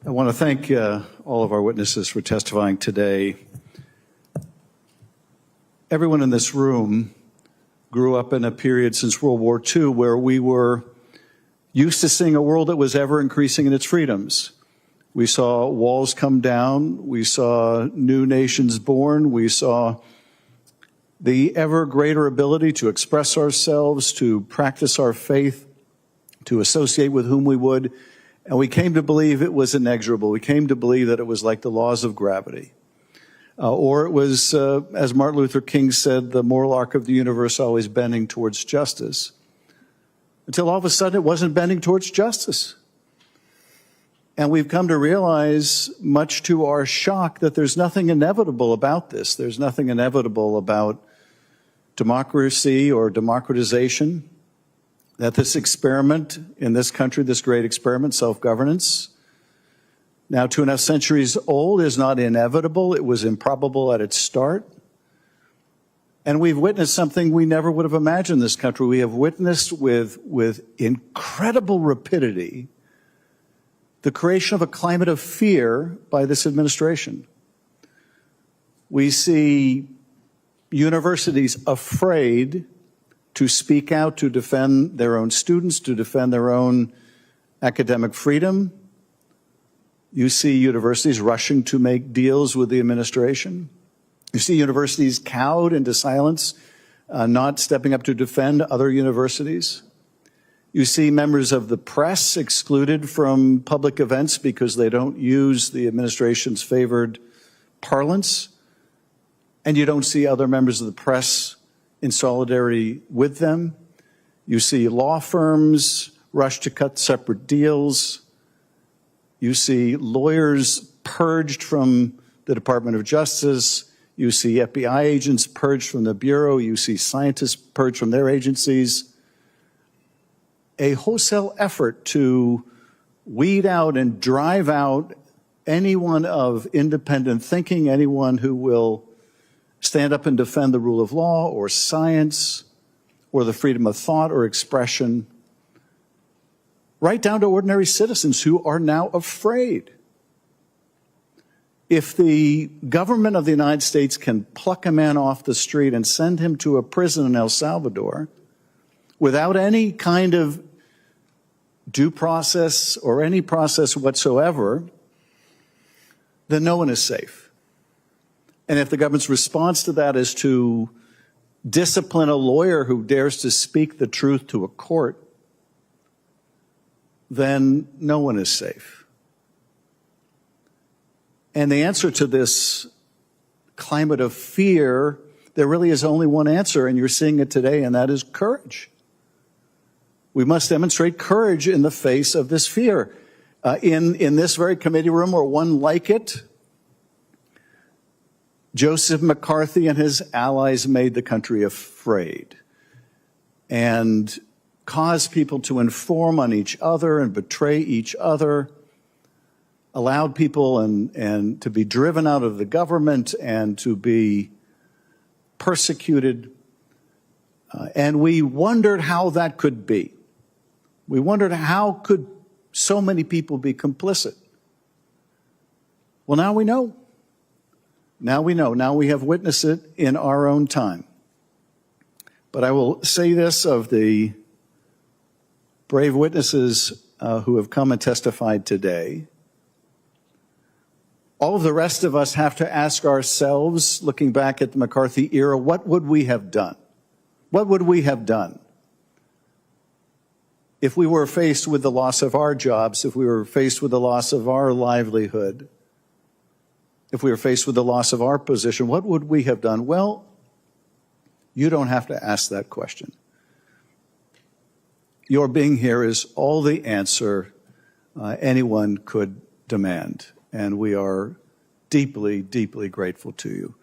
I want to thank all of our witnesses for testifying today. Everyone in this room grew up in a period since World War II where we were used to seeing a world that was ever increasing in its freedoms. We saw walls come down. We saw new nations born. We saw the ever greater ability to express ourselves, to practice our faith, to associate with whom we would. And we came to believe it was inexorable. We came to believe that it was like the laws of gravity. Or it was, as Martin Luther King said, the moral arc of the universe always bending towards justice. Until all of a sudden it wasn't bending towards justice. And we've come to realize, much to our shock, that there's nothing inevitable about this. There's nothing inevitable about democracy or democratization. That this experiment in this country, this great experiment, self-governance, now 2.5 centuries old, is not inevitable. It was improbable at its start. And we've witnessed something we never would have imagined in this country. We have witnessed with incredible rapidity the creation of a climate of fear by this administration. We see universities afraid to speak out, to defend their own students, to defend their own academic freedom. You see universities rushing to make deals with the administration. You see universities cowed into silence, not stepping up to defend other universities. You see members of the press excluded from public events because they don't use the administration's favored parlance. And you don't see other members of the press in solidarity with them. You see law firms rush to cut separate deals. You see lawyers purged from the Department of Justice. You see FBI agents purged from the Bureau. You see scientists purged from their agencies. A wholesale effort to weed out and drive out anyone of independent thinking, anyone who will stand up and defend the rule of law or science or the freedom of thought or expression, right down to ordinary citizens who are now afraid. If the government of the United States can pluck a man off the street and send him to a prison in El Salvador without any kind of due process or any process whatsoever, then no one is safe. And if the government's response to that is to discipline a lawyer who dares to speak the truth to a court, then no one is safe. And the answer to this climate of fear, there really is only one answer, and you're seeing it today, and that is courage. We must demonstrate courage in the face of this fear. In this very committee room, or one like it, Joseph McCarthy and his allies made the country afraid and caused people to inform on each other and betray each other, allowed people and to be driven out of the government and to be persecuted. And we wondered how that could be. We wondered, how could so many people be complicit? Well, now we know. Now we know. Now we have witnessed it in our own time. But I will say this of the brave witnesses who have come and testified today. All of the rest of us have to ask ourselves, looking back at the McCarthy era, what would we have done? What would we have done if we were faced with the loss of our jobs, if we were faced with the loss of our livelihood, if we were faced with the loss of our position? What would we have done? Well, you don't have to ask that question. Your being here is all the answer anyone could demand, and we are deeply, deeply grateful to you.